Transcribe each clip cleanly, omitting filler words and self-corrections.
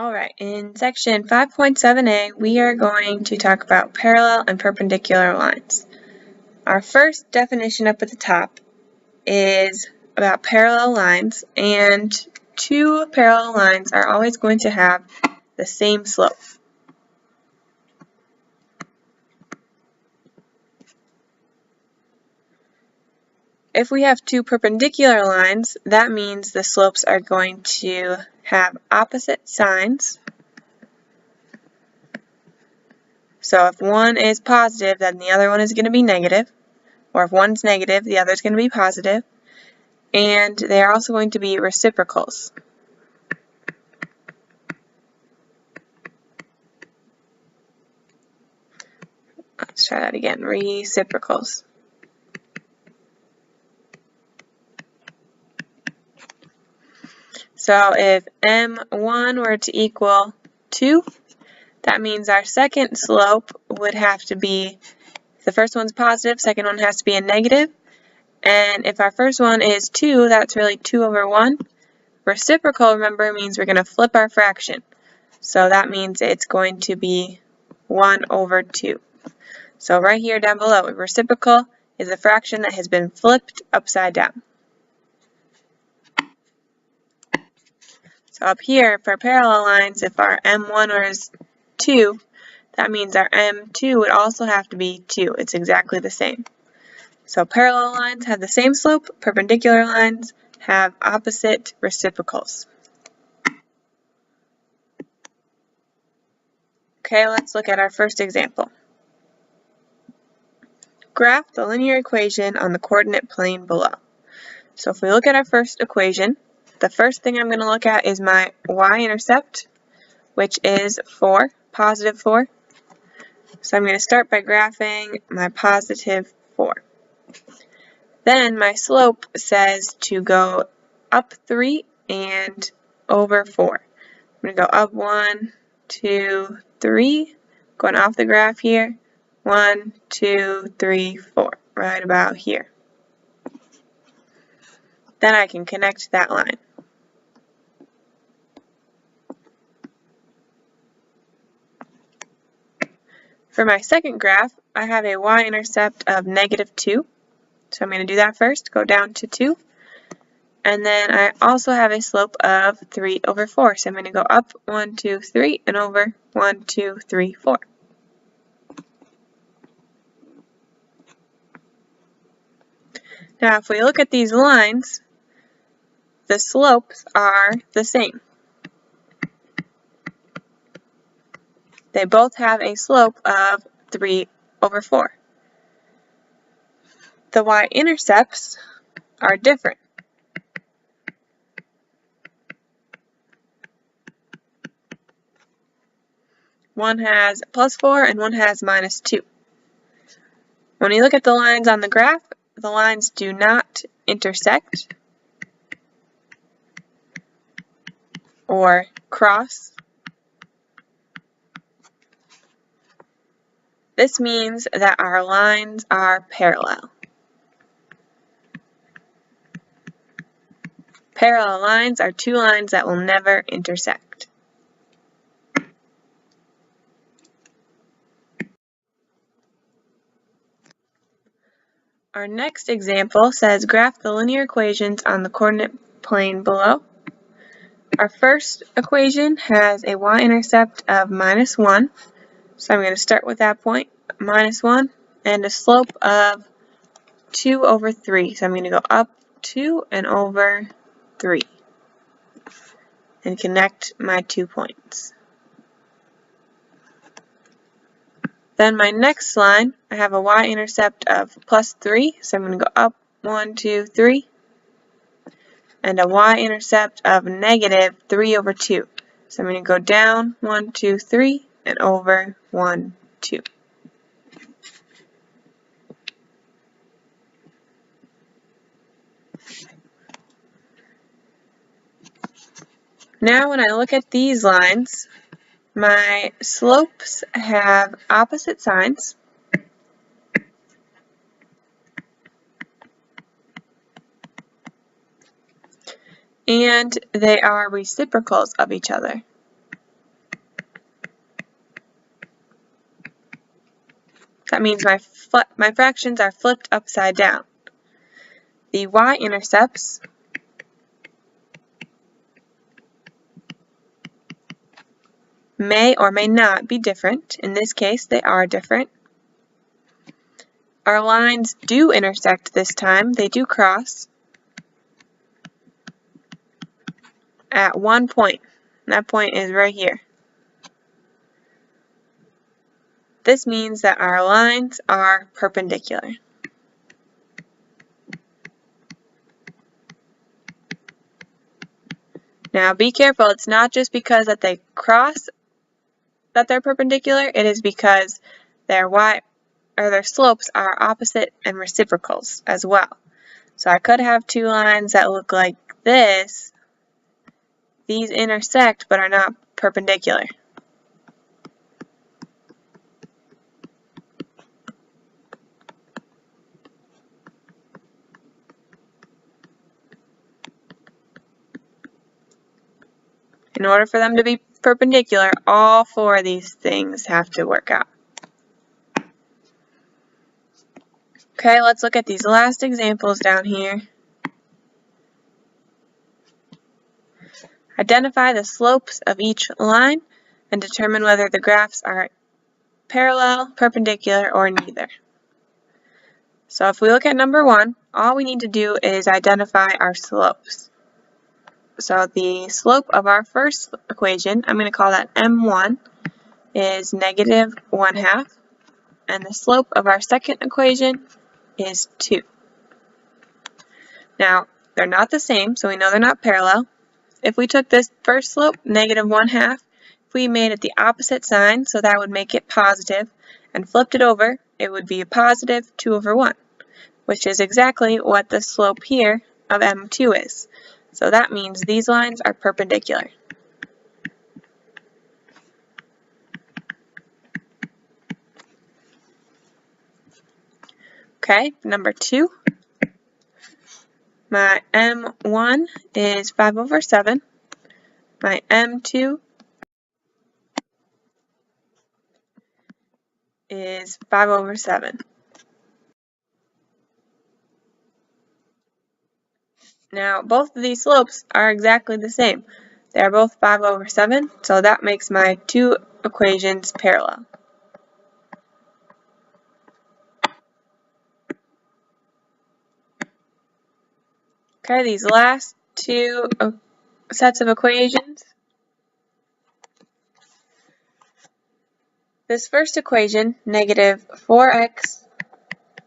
Alright, in section 5.7a, we are going to talk about parallel and perpendicular lines. Our first definition up at the top is about parallel lines, and two parallel lines are always going to have the same slope. If we have two perpendicular lines, that means the slopes are going to have opposite signs. So if one is positive, then the other one is going to be negative. Or if one's negative, the other is going to be positive. And they are also going to be reciprocals. Let's try that again. Reciprocals. So if M1 were to equal 2, that means our second slope would have to be, the first one's positive, second one has to be a negative. And if our first one is 2, that's really 2 over 1. Reciprocal, remember, means we're going to flip our fraction. So that means it's going to be 1 over 2. So right here down below, a reciprocal is a fraction that has been flipped upside down. So up here, for parallel lines, if our M1 is 2, that means our M2 would also have to be 2. It's exactly the same. So parallel lines have the same slope, perpendicular lines have opposite reciprocals. Okay, let's look at our first example. Graph the linear equation on the coordinate plane below. So if we look at our first equation, the first thing I'm going to look at is my y-intercept, which is 4, positive 4. So I'm going to start by graphing my positive 4. Then my slope says to go up 3 and over 4. I'm going to go up 1, 2, 3, going off the graph here, 1, 2, 3, 4, right about here. Then I can connect that line. For my second graph, I have a y-intercept of negative 2. So I'm going to do that first, go down to 2. And then I also have a slope of 3 over 4. So I'm going to go up 1, 2, 3, and over 1, 2, 3, 4. Now if we look at these lines, the slopes are the same. They both have a slope of 3 over 4. The y-intercepts are different. One has plus 4 and one has minus 2. When you look at the lines on the graph, the lines do not intersect or cross. This means that our lines are parallel. Parallel lines are two lines that will never intersect. Our next example says graph the linear equations on the coordinate plane below. Our first equation has a y-intercept of minus 1. So I'm going to start with that point, minus 1, and a slope of 2 over 3. So I'm going to go up 2 and over 3 and connect my 2 points. Then my next line, I have a y-intercept of plus 3. So I'm going to go up 1, 2, 3. And a y-intercept of negative 3 over 2. So I'm going to go down 1, 2, 3 and over 1, 2. Now when I look at these lines, my slopes have opposite signs. And they are reciprocals of each other. That means my fractions are flipped upside down. The y-intercepts may or may not be different. In this case, they are different. Our lines do intersect this time. They do cross at one point. That point is right here. This means that our lines are perpendicular. Now be careful, it's not just because that they cross that they're perpendicular, it is because their slopes are opposite and reciprocals as well. So I could have two lines that look like this. These intersect but are not perpendicular. In order for them to be perpendicular, all four of these things have to work out. Okay, let's look at these last examples down here. Identify the slopes of each line and determine whether the graphs are parallel, perpendicular, or neither. So if we look at number 1, all we need to do is identify our slopes. So the slope of our first equation, I'm going to call that m1, is negative 1/2, and the slope of our second equation is 2. Now, they're not the same, so we know they're not parallel. If we took this first slope, negative 1/2, if we made it the opposite sign, so that would make it positive, and flipped it over, it would be a positive 2/1, which is exactly what the slope here of m2 is. So that means these lines are perpendicular. Okay, number 2. My m1 is 5/7. My m2 is 5/7. Now, both of these slopes are exactly the same. They are both 5/7, so that makes my two equations parallel. Okay, these last two sets of equations. This first equation, negative 4x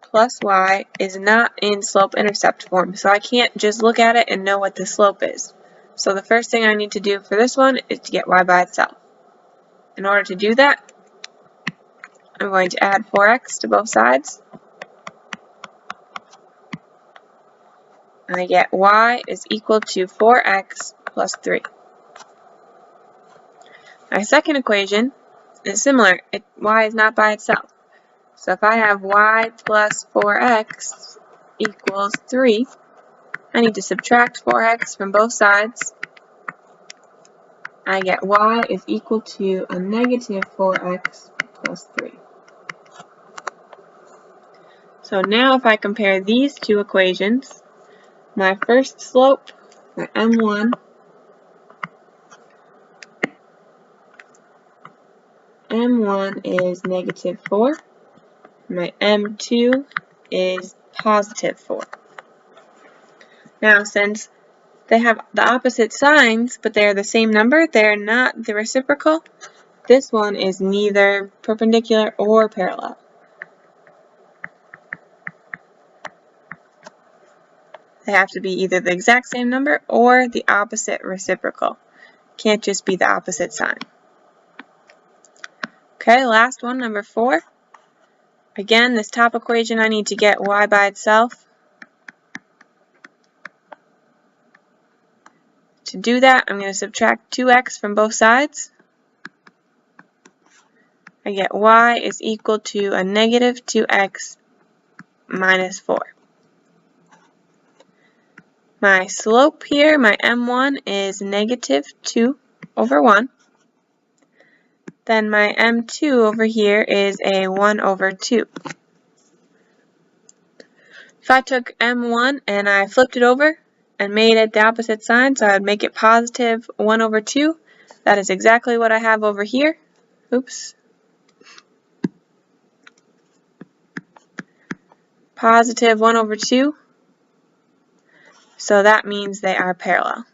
plus y, is not in slope-intercept form, so I can't just look at it and know what the slope is. So the first thing I need to do for this one is to get y by itself. In order to do that, I'm going to add 4x to both sides. And I get y is equal to 4x plus 3. My second equation is similar. Y is not by itself. So if I have y plus 4x equals 3, I need to subtract 4x from both sides. I get y is equal to a negative 4x plus 3. So now if I compare these two equations, my first slope, my m1, is negative 4. My m2 is positive 4. Now, since they have the opposite signs, but they are the same number, they're not the reciprocal, this one is neither perpendicular or parallel. They have to be either the exact same number or the opposite reciprocal. Can't just be the opposite sign. Okay, last one, number 4. Again, this top equation, I need to get y by itself. To do that, I'm going to subtract 2x from both sides. I get y is equal to a negative 2x minus 4. My slope here, my m1, is negative 2/1. then my m2 over here is a 1 over 2. If I took m1 and I flipped it over and made it the opposite sign, so I would make it positive 1 over 2, that is exactly what I have over here. Oops. Positive 1 over 2. So that means they are parallel.